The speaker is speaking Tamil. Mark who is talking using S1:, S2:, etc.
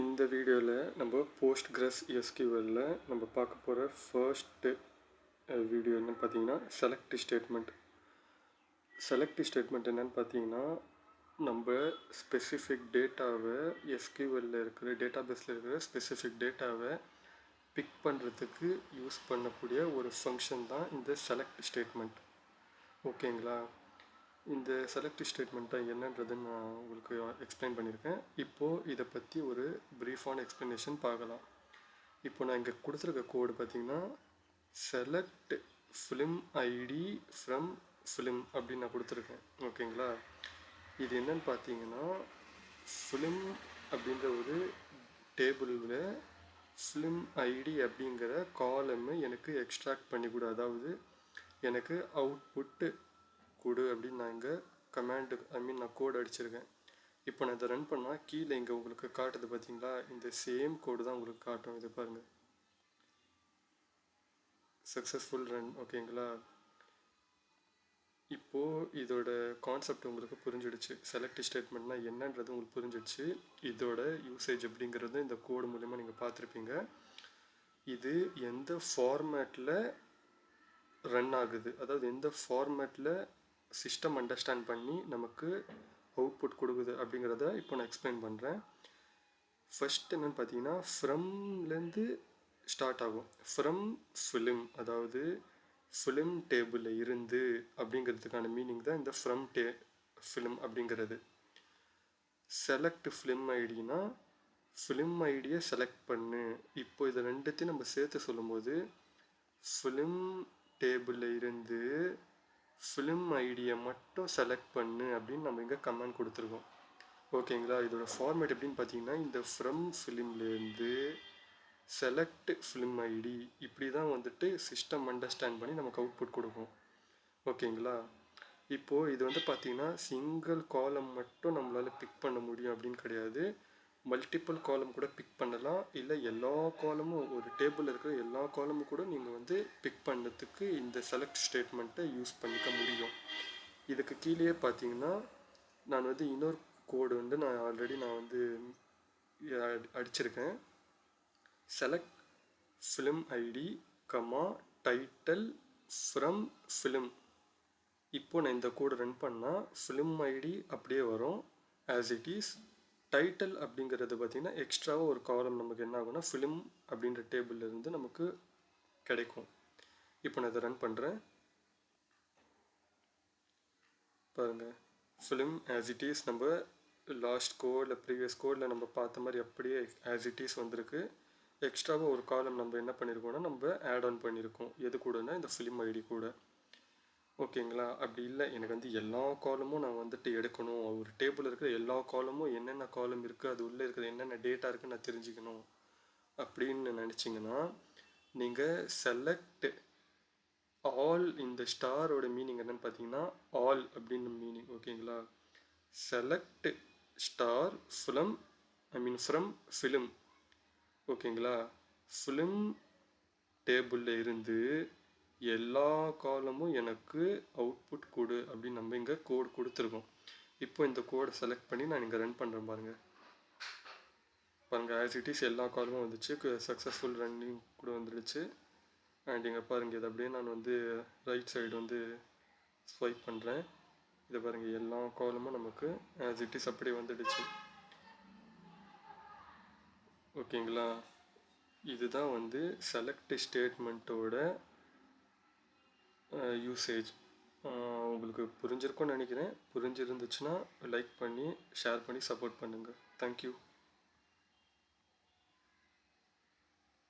S1: இந்த வீடியோவில் நம்ம போஸ்ட்கிரஸ் எஸ்கியூஎல்ல நம்ம பார்க்க போகிற ஃபர்ஸ்ட் வீடியோ என்னன்னு பார்த்தீங்கன்னா செலக்ட் ஸ்டேட்மெண்ட் என்னன்னு பார்த்தீங்கன்னா நம்ம ஸ்பெசிஃபிக் டேட்டாவை எஸ்கியூஎல்ல இருக்கிற டேட்டாபேஸில் இருக்கிற ஸ்பெசிஃபிக் டேட்டாவை பிக் பண்ணுறதுக்கு யூஸ் பண்ணக்கூடிய ஒரு ஃபங்க்ஷன் தான் இந்த செலக்ட் ஸ்டேட்மெண்ட். ஓகேங்களா? இந்த செலக்ட் ஸ்டேட்மெண்ட்டை என்னன்றதுன்னு நான் உங்களுக்கு எக்ஸ்பிளைன் பண்ணியிருக்கேன். இப்போது இதை பற்றி ஒரு ப்ரீஃபான எக்ஸ்ப்ளனேஷன் பார்க்கலாம். இப்போ நான் இங்கே கொடுத்துருக்க கோடு பார்த்திங்கன்னா select film ID from film அப்படின்னு நான் கொடுத்துருக்கேன். ஓகேங்களா? இது என்னன்னு பார்த்தீங்கன்னா ஃபிலிம் அப்படின்ற ஒரு டேபிளில் ஃபிலிம் ஐடி அப்படிங்கிற காலமை எனக்கு எக்ஸ்ட்ராக்ட் பண்ணி கொடு, அதாவது எனக்கு அவுட்புட்டு கொடு அப்படின்னு நான் இங்கே நான் கோடு அடிச்சிருக்கேன். இப்போ நான் இதை ரன் பண்ணால் கீழே இங்கே உங்களுக்கு காட்டுது பார்த்தீங்களா, இந்த சேம் கோடு தான் உங்களுக்கு காட்டும். இது பாருங்கள், சக்ஸஸ்ஃபுல் ரன். ஓகேங்களா? இப்போது இதோட கான்செப்ட் உங்களுக்கு புரிஞ்சிடுச்சு. செலக்ட் ஸ்டேட்மெண்ட்னா என்னன்றது உங்களுக்கு புரிஞ்சிடுச்சு. இதோட யூசேஜ் அப்படிங்கிறது இந்த கோடு மூலமா நீங்கள் பார்த்துருப்பீங்க. இது எந்த ஃபார்மேட்டில் ரன் ஆகுது, அதாவது எந்த ஃபார்மேட்டில் சிஸ்டம் அண்டர்ஸ்டாண்ட் பண்ணி நமக்கு அவுட்புட் கொடுக்குது அப்படிங்கிறத இப்போ நான் எக்ஸ்பிளைன் பண்ணுறேன். ஃபர்ஸ்ட் என்னென்னு பார்த்தீங்கன்னா ஃப்ரம்லேருந்து ஸ்டார்ட் ஆகும். ஃப்ரம் ஃபிலிம், அதாவது ஃபிலிம் டேபிளில் இருந்து அப்படிங்கிறதுக்கான மீனிங் தான் இந்த ஃப்ரம் ஃபிலிம் அப்படிங்கிறது. செலக்ட் ஃபிலிம் ஐடினா ஃபிலிம் ஐடியை செலக்ட் பண்ணு. இப்போ இதை ரெண்டுத்தையும் நம்ம சேர்த்து சொல்லும்போது ஃபிலிம் டேபிளில் இருந்து ஃபிலிம் ஐடியை மட்டும் செலக்ட் பண்ணு அப்படின்னு நம்ம இங்கே கமெண்ட் கொடுத்துருக்கோம். ஓகேங்களா? இதோட ஃபார்மேட் எப்படின்னு பார்த்தீங்கன்னா இந்த ஃப்ரம் ஃபிலிம்லேருந்து செலக்ட் ஃபிலிம் ஐடி இப்படி தான் வந்துட்டு சிஸ்டம் அண்டர்ஸ்டாண்ட் பண்ணி நமக்கு அவுட்புட் கொடுக்கும். ஓகேங்களா? இப்போது இது பார்த்தீங்கன்னா சிங்கிள் காலம் மட்டும் நம்மளால் பிக் பண்ண முடியும் அப்படின்னு கிடையாது. மல்டிபிள் காலம் கூட பிக் பண்ணலாம், இல்லை எல்லா காலமும் ஒரு டேபிளில் இருக்கிற எல்லா காலமும் கூட நீங்கள் பிக் பண்ணுறதுக்கு இந்த செலக்ட் ஸ்டேட்மெண்ட்டை யூஸ் பண்ணிக்க முடியும். இதுக்கு கீழே பார்த்தீங்கன்னா நான் இன்னொரு கோடு நான் ஆல்ரெடி அடிச்சிருக்கேன். Select film ID title from film. இப்போ நான் இந்த கோடு ரன் பண்ணால் ஃபிலிம் ஐடி அப்படியே வரும் ஆஸ் இட் இஸ். டைட்டில் அப்படிங்கிறது பார்த்திங்கன்னா எக்ஸ்ட்ராவாக ஒரு காலம் நமக்கு என்ன ஆகும்னா ஃபிலிம் அப்படின்ற டேபிளில் இருந்து நமக்கு கிடைக்கும். இப்போ நான் இதை ரன் பண்ணுறேன். பாருங்கள், ஃபிலிம் ஆஸ் இட் இஸ் நம்ம லாஸ்ட் கோடில் ப்ரீவியஸ் கோடில் நம்ம பார்த்த மாதிரி அப்படியே ஆஸ் இட் இஸ் வந்திருக்கு. எக்ஸ்ட்ராவாக ஒரு காலம் நம்ம என்ன பண்ணியிருக்கோம்னா நம்ம ஆட் ஆன் பண்ணியிருக்கோம். எது கூடனா இந்த ஃபிலிம் ஐடி கூட. ஓகேங்களா? அப்படி இல்லை எனக்கு எல்லா காலமும் நான் எடுக்கணும், ஒரு டேபிள் இருக்கிற எல்லா காலமும் என்னென்ன காலம் இருக்குது, அது உள்ளே இருக்கிற என்னென்ன டேட்டா இருக்குன்னு நான் தெரிஞ்சுக்கணும் அப்படின்னு நினச்சிங்கன்னா நீங்கள் செலக்ட் ஆல், இந்த ஸ்டாரோட மீனிங் என்னென்னு பார்த்தீங்கன்னா ஆல் அப்படின்னு மீனிங். ஓகேங்களா? Select star film from film. ஓகேங்களா? ஃபிலிம் டேபிளில் இருந்து எல்லா காலமும் எனக்கு அவுட்புட் கொடு அப்படின்னு நம்ம இங்கே கோடு கொடுத்துருக்கோம். இப்போ இந்த கோடை செலக்ட் பண்ணி நான் இங்கே ரன் பண்ணுறேன். பாருங்கள் ஆஸ் இட் இஸ் எல்லா காலமும் வந்துச்சு, சக்ஸஸ்ஃபுல் ரன்னிங் கூட வந்துடுச்சு. அண்ட் இங்கே பாருங்கள், இது அப்படியே நான் ரைட் சைடு ஸ்வைப் பண்ணுறேன். இதை பாருங்கள், எல்லா காலமும் நமக்கு ஆஸ் இட் இஸ் அப்படியே வந்துடுச்சு. ஓகேங்களா? இதுதான் செலக்ட் ஸ்டேட்மெண்ட்டோட யூசேஜ். உங்களுக்கு புரிஞ்சிருக்கும்னு நினைக்கிறேன். புரிஞ்சிருந்துச்சுன்னா லைக் பண்ணி ஷேர் பண்ணி சப்போர்ட் பண்ணுங்கள். தேங்க்யூ.